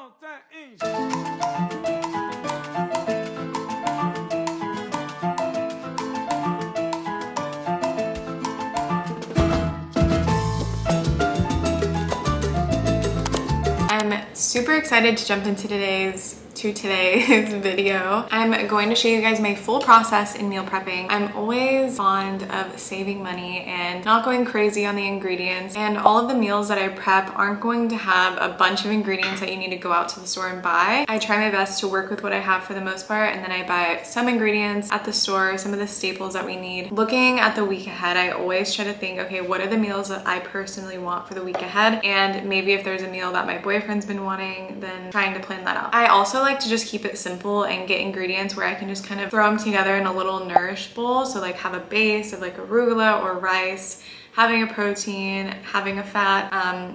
I'm super excited to jump into today's video. I'm going to show you guys my full process in meal prepping. I'm always fond of saving money and not going crazy on the ingredients, and all of the meals that I prep aren't going to have a bunch of ingredients that you need to go out to the store and buy. I try my best to work with what I have for the most part, and then I buy some ingredients at the store, some of the staples that we need. Looking at the week ahead, I always try to think, okay, what are the meals that I personally want for the week ahead? And maybe if there's a meal that my boyfriend's been wanting, then trying to plan that out. I also like to just keep it simple and get ingredients where I can just kind of throw them together in a little nourished bowl. So like have a base of like arugula or rice, having a protein, having a fat,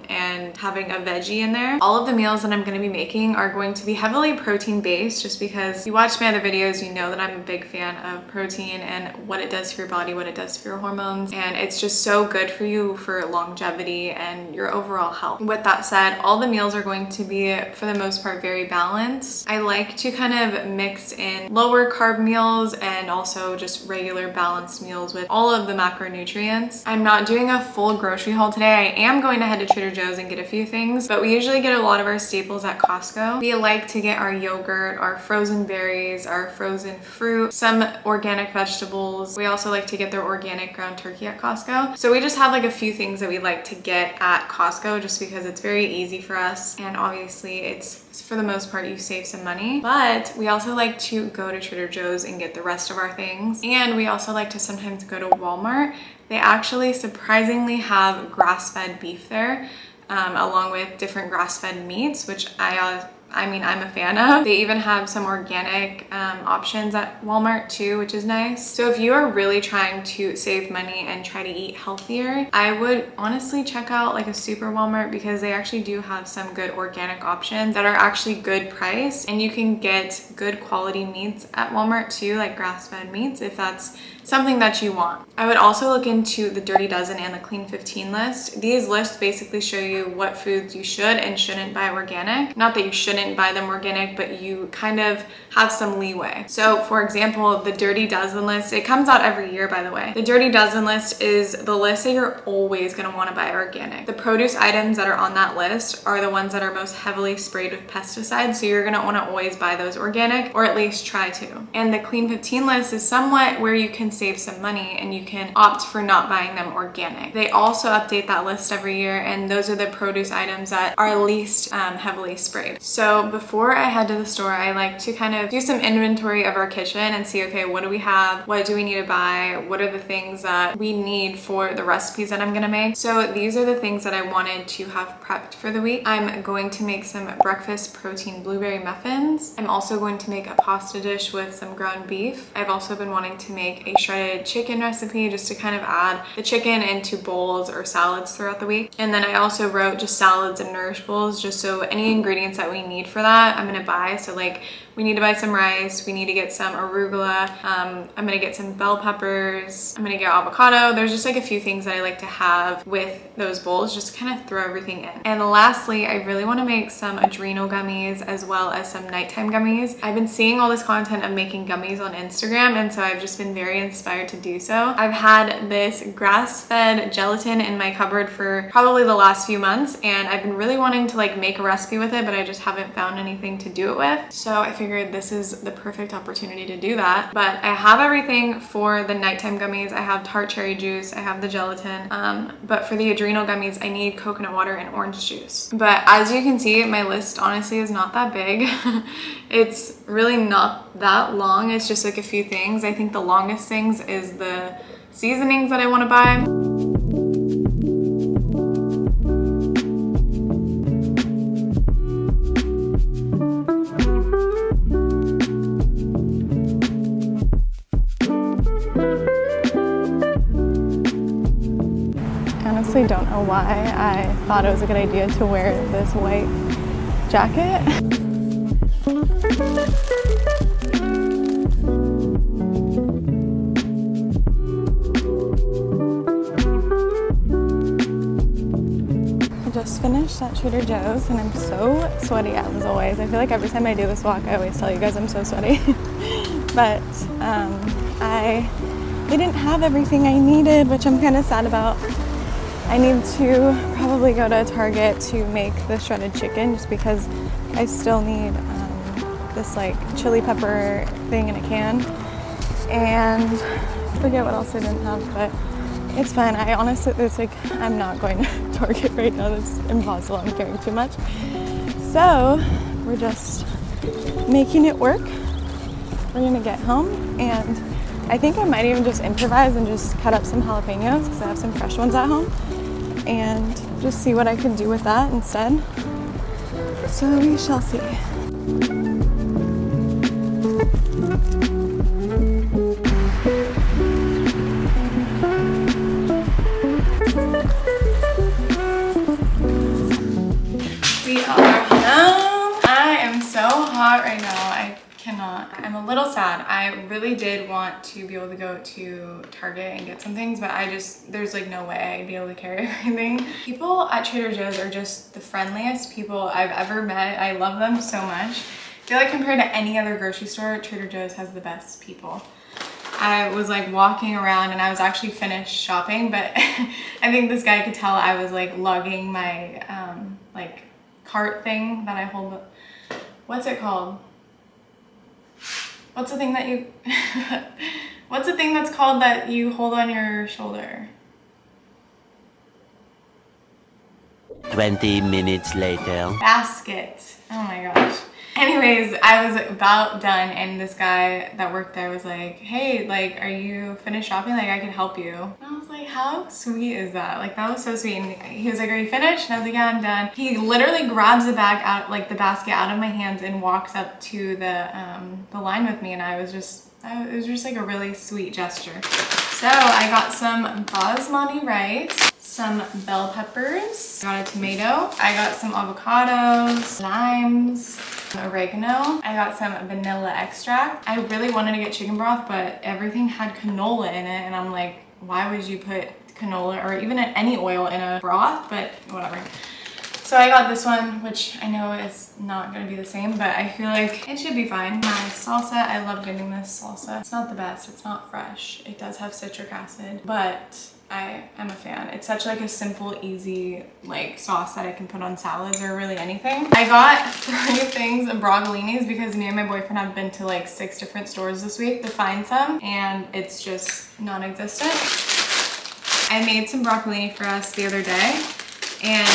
and having a veggie in there. All of the meals that I'm gonna be making are going to be heavily protein based, just because you watch my other videos, you know that I'm a big fan of protein and what it does for your body, what it does for your hormones, and it's just so good for you for longevity and your overall health. With that said, all the meals are going to be, for the most part, very balanced. I like to kind of mix in lower carb meals and also just regular balanced meals with all of the macronutrients. I'm not doing a full grocery haul today. I am going to head to Trader Joe's and get a few things, but we usually get a lot of our staples at Costco. We like to get our yogurt, our frozen berries, our frozen fruit, some organic vegetables. We also like to get their organic ground turkey at Costco. So we just have like a few things that we like to get at Costco just because it's very easy for us, and obviously it's, for the most part, you save some money. But we also like to go to Trader Joe's and get the rest of our things, and we also like to sometimes go to Walmart. They actually surprisingly have grass-fed beef there, along with different grass-fed meats, which I'm a fan of. They even have some organic options at Walmart too, which is nice. So if you are really trying to save money and try to eat healthier, I would honestly check out like a super Walmart, because they actually do have some good organic options that are actually good price, and you can get good quality meats at Walmart too, like grass-fed meats, if that's something that you want. I would also look into the Dirty Dozen and the Clean 15 list. These lists basically show you what foods you should and shouldn't buy organic. Not that you shouldn't buy them organic, but you kind of have some leeway. So for example, the Dirty Dozen list, it comes out every year, by the way. The Dirty Dozen list is the list that you're always gonna wanna buy organic. The produce items that are on that list are the ones that are most heavily sprayed with pesticides, so you're gonna wanna always buy those organic, or at least try to. And the Clean 15 list is somewhat where you can save some money and you can opt for not buying them organic. They also update that list every year, and those are the produce items that are least heavily sprayed. So before I head to the store, I like to kind of do some inventory of our kitchen and see, okay, what do we have? What do we need to buy? What are the things that we need for the recipes that I'm gonna make? So these are the things that I wanted to have prepped for the week. I'm going to make some breakfast protein blueberry muffins. I'm also going to make a pasta dish with some ground beef. I've also been wanting to make a shredded chicken recipe, just to kind of add the chicken into bowls or salads throughout the week. And then I also wrote just salads and nourish bowls, just so any ingredients that we need for that I'm gonna buy. So like, we need to buy some rice, we need to get some arugula, I'm gonna get some bell peppers, I'm gonna get avocado. There's just like a few things that I like to have with those bowls, just to kind of throw everything in. And lastly, I really want to make some adrenal gummies as well as some nighttime gummies. I've been seeing all this content of making gummies on Instagram, and so I've just been very inspired to do so. I've had this grass-fed gelatin in my cupboard for probably the last few months, and I've been really wanting to like make a recipe with it, but I just haven't found anything to do it with. So I figured this is the perfect opportunity to do that. But I have everything for the nighttime gummies. I have tart cherry juice, I have the gelatin, but for the adrenal gummies, I need coconut water and orange juice. But as you can see, my list honestly is not that big. It's really not that long. It's just like a few things. I think the longest things is the seasonings that I want to buy. Honestly don't know why I thought it was a good idea to wear this white jacket. just finished at Trader Joe's and I'm so sweaty as always. I feel like every time I do this walk, I always tell you guys I'm so sweaty. But I didn't have everything I needed, which I'm kind of sad about. I need to probably go to Target to make the shredded chicken just because I still need this like chili pepper thing in a can. And I forget what else I didn't have, but it's fine. I honestly, it's like, I'm not going to Target right now. That's impossible. I'm carrying too much. So we're just making it work. We're gonna get home and I think I might even just improvise and just cut up some jalapenos because I have some fresh ones at home and just see what I can do with that instead. So we shall see. We are home. I am so hot right now. I cannot. I'm a little sad. I really did want to be able to go to Target and get some things, but there's like no way I'd be able to carry everything. People at Trader Joe's are just the friendliest people I've ever met. I love them so much. I feel like compared to any other grocery store, Trader Joe's has the best people. I was like walking around and I was actually finished shopping, but I think this guy could tell I was like lugging my like cart thing that I hold. What's it called? What's the thing that you, what's the thing that's called that you hold on your shoulder? 20 minutes later. Basket. Oh my gosh. Anyways, I was about done and this guy that worked there was like, hey, like, are you finished shopping? Like, I can help you. And I was like, how sweet is that? Like, that was so sweet. And he was like, are you finished? And I was like, yeah, I'm done. He literally grabs the bag out, like the basket out of my hands and walks up to the line with me. And it was just like a really sweet gesture. So I got some basmati rice, some bell peppers, I got a tomato, I got some avocados, limes, oregano, I got some vanilla extract. I really wanted to get chicken broth, but everything had canola in it, and I'm like, why would you put canola or even any oil in a broth? But whatever. So I got this one, which I know is not gonna be the same, but I feel like it should be fine. My salsa, I love getting this salsa. It's not the best, it's not fresh. It does have citric acid, but I am a fan. It's such like a simple, easy like sauce that I can put on salads or really anything. I got 3 things of broccolinis because me and my boyfriend have been to like 6 different stores this week to find some, and it's just non-existent. I made some broccolini for us the other day, and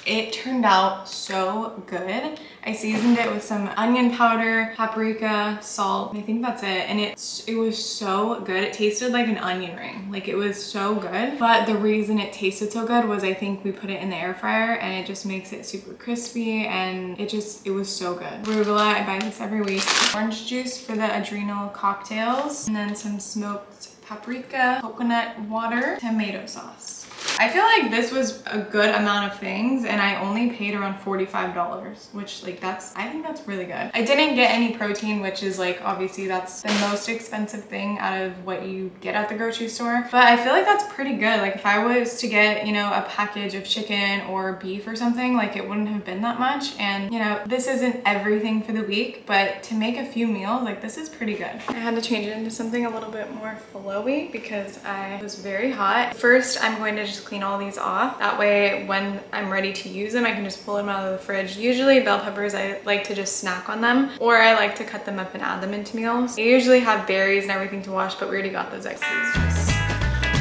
it turned out so good. I seasoned it with some onion powder, paprika, salt, and I think that's it. And it was so good. It tasted like an onion ring. Like, it was so good. But the reason it tasted so good was I think we put it in the air fryer and it just makes it super crispy, and it was so good. Arugula, I buy this every week. Orange juice for the adrenal cocktails, and then some smoked paprika, coconut water, tomato sauce. I feel like this was a good amount of things and I only paid around $45, which like I think that's really good. I didn't get any protein, which is like, obviously that's the most expensive thing out of what you get at the grocery store. But I feel like that's pretty good. Like, if I was to get, you know, a package of chicken or beef or something, like it wouldn't have been that much. And you know, this isn't everything for the week, but to make a few meals, like this is pretty good. I had to change it into something a little bit more flowy because I was very hot. First, I'm going to just clean all these off. That way, when I'm ready to use them, I can just pull them out of the fridge. Usually bell peppers, I like to just snack on them, or I like to cut them up and add them into meals. I usually have berries and everything to wash, but we already got those extras. Just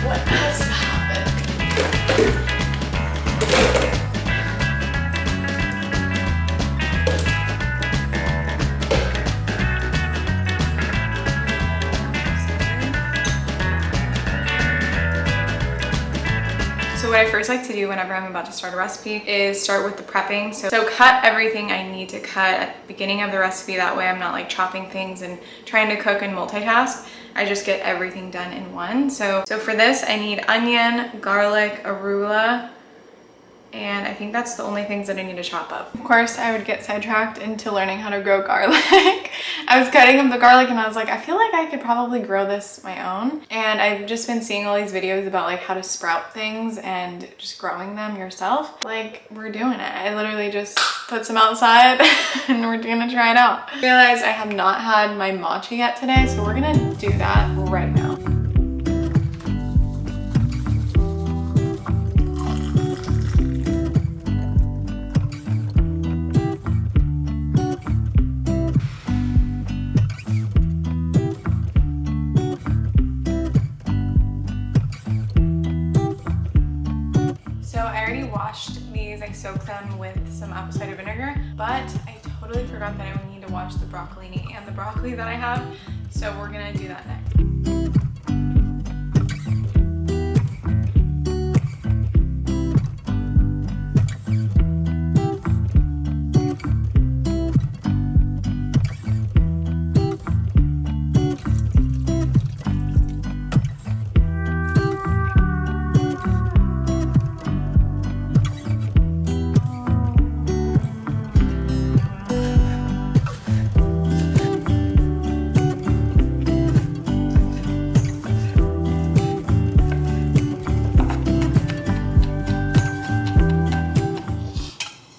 what has happened? So what I first like to do whenever I'm about to start a recipe is start with the prepping. So cut everything I need to cut at the beginning of the recipe. That way I'm not like chopping things and trying to cook and multitask. I just get everything done in one. So for this, I need onion, garlic, arugula, and I think that's the only things that I need to chop up. Of course, I would get sidetracked into learning how to grow garlic. I was cutting up the garlic and I was like, I feel like I could probably grow this my own. And I've just been seeing all these videos about like how to sprout things and just growing them yourself. Like, we're doing it. I literally just put some outside and we're gonna try it out. I realized I have not had my matcha yet today, so we're gonna do that right now. I soaked them with some apple cider vinegar, but I totally forgot that I would need to wash the broccolini and the broccoli that I have, so we're gonna do that next.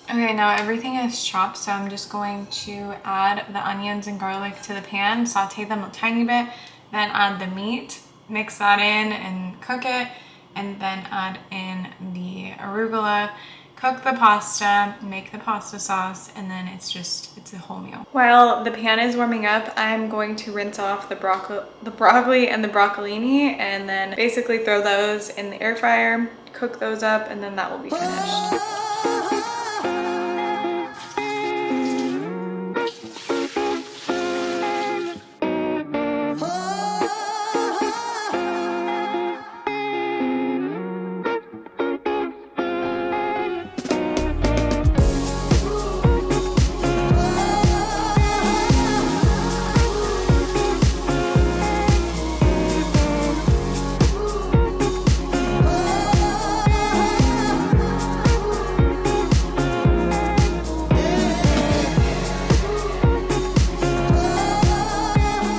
Okay, now everything is chopped, so I'm just going to add the onions and garlic to the pan, saute them a tiny bit, then add the meat, mix that in and cook it, and then add in the arugula, cook the pasta, make the pasta sauce, and then it's a whole meal. While the pan is warming up, I'm going to rinse off the broccoli and the broccolini, and then basically throw those in the air fryer, cook those up, and then that will be finished.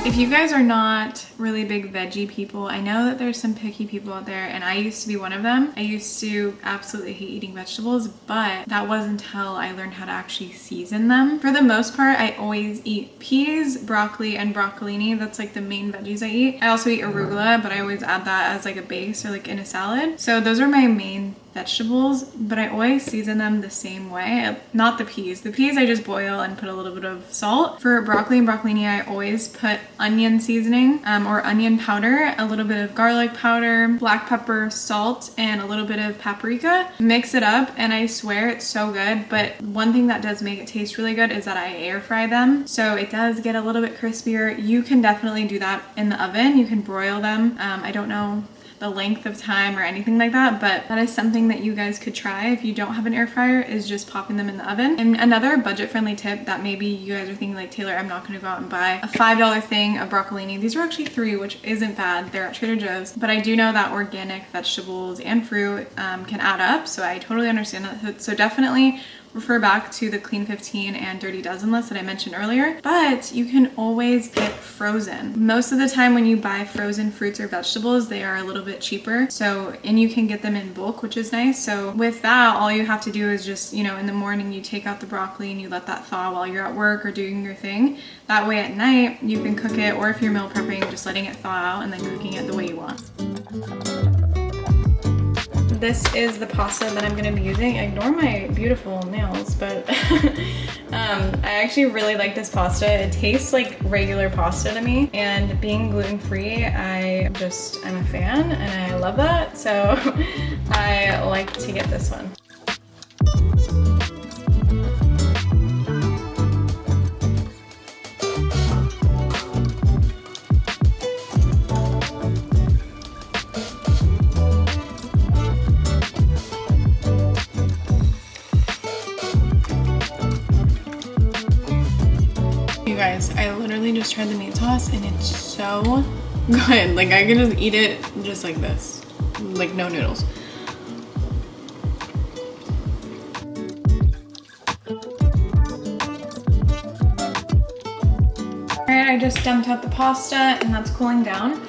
If you guys are not really big veggie people, I know that there's some picky people out there, and I used to be one of them. I used to absolutely hate eating vegetables, but that was until I learned how to actually season them. For the most part, I always eat peas, broccoli, and broccolini. That's like the main veggies I eat. I also eat arugula, but I always add that as like a base or like in a salad. So those are my main vegetables, but I always season them the same way. Not the peas. The peas I just boil and put a little bit of salt. For broccoli and broccolini, I always put onion seasoning or onion powder, a little bit of garlic powder, black pepper, salt, and a little bit of paprika. Mix it up, and I swear it's so good. But one thing that does make it taste really good is that I air fry them, so it does get a little bit crispier. You can definitely do that in the oven. You can broil them. I don't know the length of time or anything like that, but that is something that you guys could try if you don't have an air fryer, is just popping them in the oven. And another budget-friendly tip that maybe you guys are thinking like, Taylor, I'm not gonna go out and buy a $5 thing of broccolini. These are actually $3, which isn't bad. They're at Trader Joe's, but I do know that organic vegetables and fruit can add up, so I totally understand that. So definitely refer back to the Clean 15 and Dirty Dozen list that I mentioned earlier, but you can always get frozen. Most of the time when you buy frozen fruits or vegetables, they are a little bit cheaper. So, and you can get them in bulk, which is nice. So with that, all you have to do is just, you know, in the morning you take out the broccoli and you let that thaw while you're at work or doing your thing. That way at night you can cook it, or if you're meal prepping, just letting it thaw out and then cooking it the way you want. This is the pasta that I'm going to be using. Ignore my beautiful nails, but I actually really like this pasta. It tastes like regular pasta to me, and being gluten-free, I'm a fan and I love that. So I like to get this one. Guys, I literally just tried the meat sauce and it's so good. Like, I could just eat it just like this, like no noodles. I just dumped out the pasta and that's cooling down.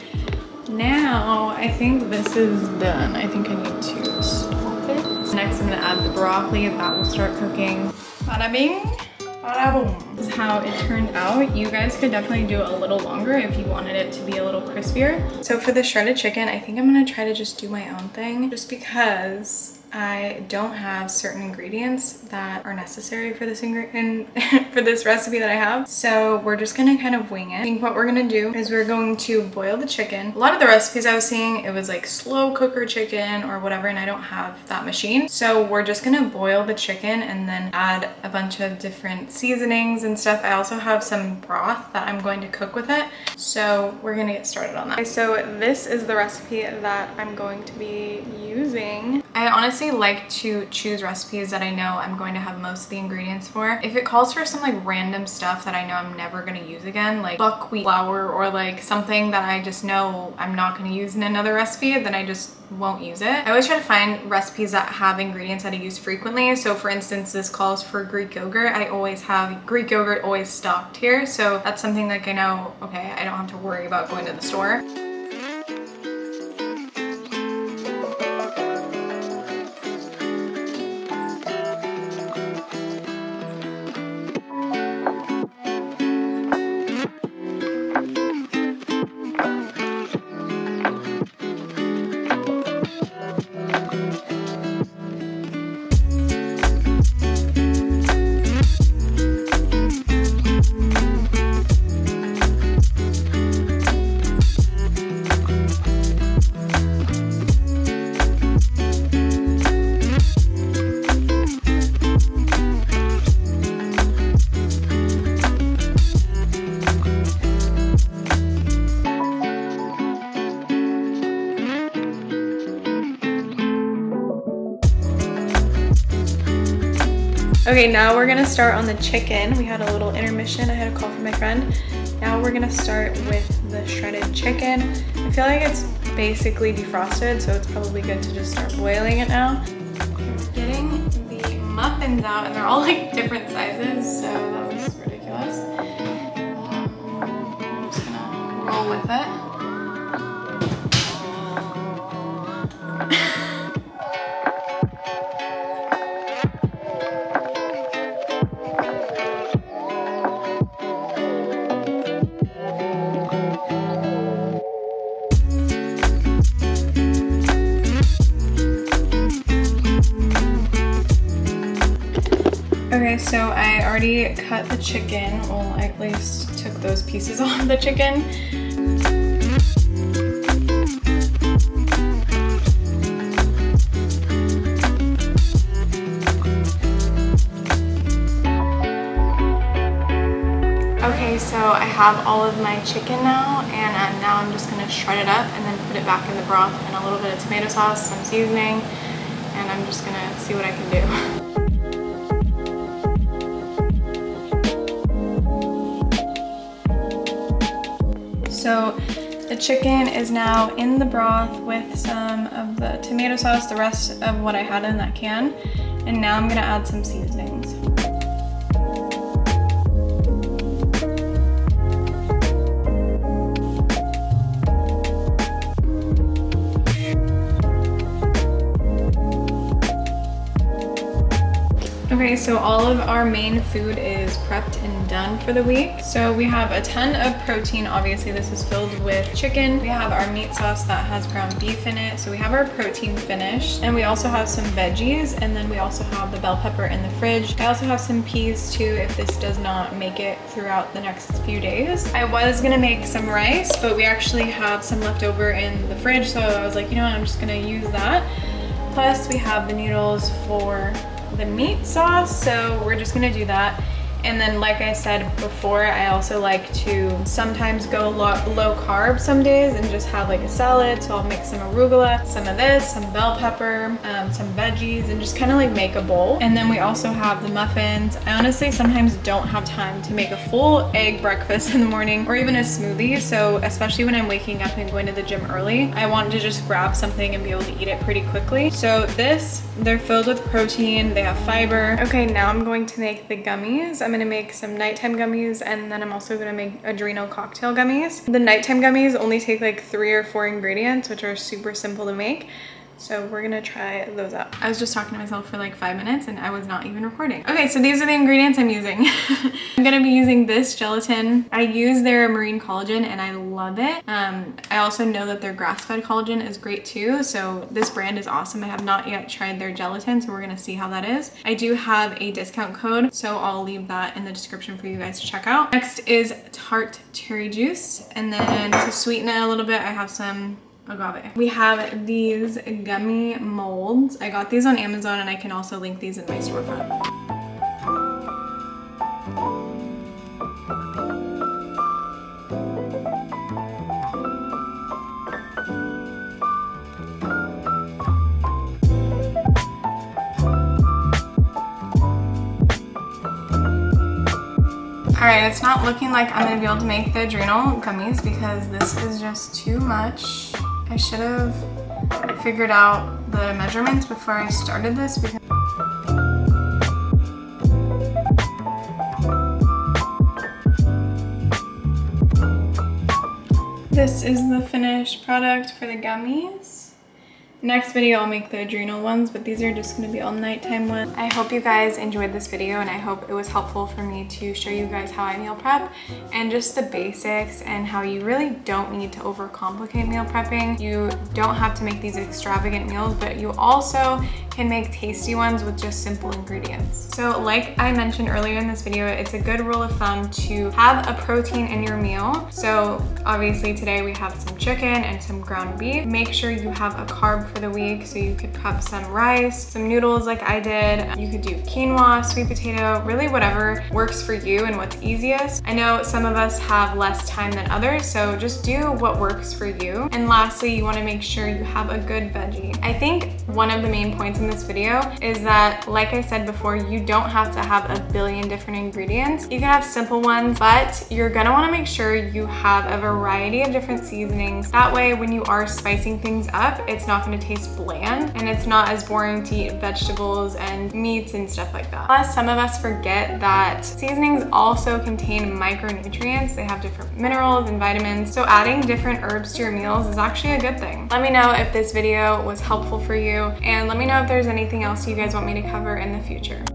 Now, I think this is done. I think I need to stop it. Next, I'm gonna add the broccoli. That will start cooking. Bada bing, bada boom. This is how it turned out. You guys could definitely do it a little longer if you wanted it to be a little crispier. So for the shredded chicken, I think I'm gonna try to just do my own thing just because I don't have certain ingredients that are necessary for this for this recipe that I have. So we're just gonna kind of wing it. I think what we're gonna do is we're going to boil the chicken. A lot of the recipes I was seeing, it was like slow cooker chicken or whatever, and I don't have that machine. So we're just gonna boil the chicken and then add a bunch of different seasonings and stuff. I also have some broth that I'm going to cook with it. So we're gonna get started on that. Okay, so this is the recipe that I'm going to be using. I honestly like to choose recipes that I know I'm going to have most of the ingredients for. If it calls for some like random stuff that I know I'm never going to use again, like buckwheat flour or like something that I just know I'm not going to use in another recipe, then I just won't use it. I always try to find recipes that have ingredients that I use frequently. So for instance, this calls for Greek yogurt. I always have Greek yogurt always stocked here. So that's something like I know, okay, I don't have to worry about going to the store. Okay, now we're gonna start on the chicken. We had a little intermission. I had a call from my friend. Now we're gonna start with the shredded chicken. I feel like it's basically defrosted, so it's probably good to just start boiling it now. We're getting the muffins out, and they're all like different sizes, so that was ridiculous. I'm just gonna roll with it. Okay, so I already cut the chicken. Well, I at least took those pieces off the chicken. Okay, so I have all of my chicken now, and now I'm just gonna shred it up and then put it back in the broth and a little bit of tomato sauce, some seasoning, and I'm just gonna see what I can do. So the chicken is now in the broth with some of the tomato sauce, the rest of what I had in that can. And now I'm gonna add some seasonings. Okay, so all of our main food is prepped and done for the week. So we have a ton of protein. Obviously, this is filled with chicken. We have our meat sauce that has ground beef in it. So we have our protein finished. And we also have some veggies. And then we also have the bell pepper in the fridge. I also have some peas too if this does not make it throughout the next few days. I was gonna make some rice, but we actually have some left over in the fridge. So I was like, you know what, I'm just gonna use that. Plus we have the noodles for the meat sauce, so we're just gonna do that. And then like I said before, I also like to sometimes go low carb some days and just have like a salad. So I'll mix some arugula, some of this, some bell pepper, some veggies, and just kind of like make a bowl. And then we also have the muffins. I honestly sometimes don't have time to make a full egg breakfast in the morning or even a smoothie. So especially when I'm waking up and going to the gym early, I want to just grab something and be able to eat it pretty quickly. So they're filled with protein, they have fiber. Okay, now I'm going to make the gummies. I'm gonna make some nighttime gummies, and then I'm also gonna make adrenal cocktail gummies. The nighttime gummies only take like 3 or 4 ingredients, which are super simple to make. So we're gonna try those out. I was just talking to myself for like 5 minutes and I was not even recording. Okay, so these are the ingredients I'm using. I'm gonna be using this gelatin. I use their marine collagen and I love it. I also know that their grass-fed collagen is great too. So this brand is awesome. I have not yet tried their gelatin, so we're gonna see how that is. I do have a discount code, so I'll leave that in the description for you guys to check out. Next is tart cherry juice. And then to sweeten it a little bit, I have some agave. We have these gummy molds. I got these on Amazon and I can also link these in my storefront. Alright, it's not looking like I'm gonna be able to make the adrenal gummies because this is just too much. I should have figured out the measurements before I started this because this is the finished product for the gummies. Next video I'll make the adrenal ones, but these are just going to be all nighttime ones. I hope you guys enjoyed this video and I hope it was helpful for me to show you guys how I meal prep and just the basics and how you really don't need to overcomplicate meal prepping. You don't have to make these extravagant meals, but you also can make tasty ones with just simple ingredients. So like I mentioned earlier in this video, it's a good rule of thumb to have a protein in your meal. So obviously today we have some chicken and some ground beef. Make sure you have a carb for the week, so you could prep some rice, some noodles like I did. You could do quinoa, sweet potato, really whatever works for you and what's easiest. I know some of us have less time than others, so just do what works for you. And lastly, you want to make sure you have a good veggie. I think one of the main points in this video is that, like I said before, you don't have to have a billion different ingredients. You can have simple ones, but you're gonna want to make sure you have a variety of different seasonings. That way, when you are spicing things up, it's not going to taste bland and it's not as boring to eat vegetables and meats and stuff like that. Plus, some of us forget that seasonings also contain micronutrients. They have different minerals and vitamins, so adding different herbs to your meals is actually a good thing. Let me know if this video was helpful for you, and let me know if there's anything else you guys want me to cover in the future.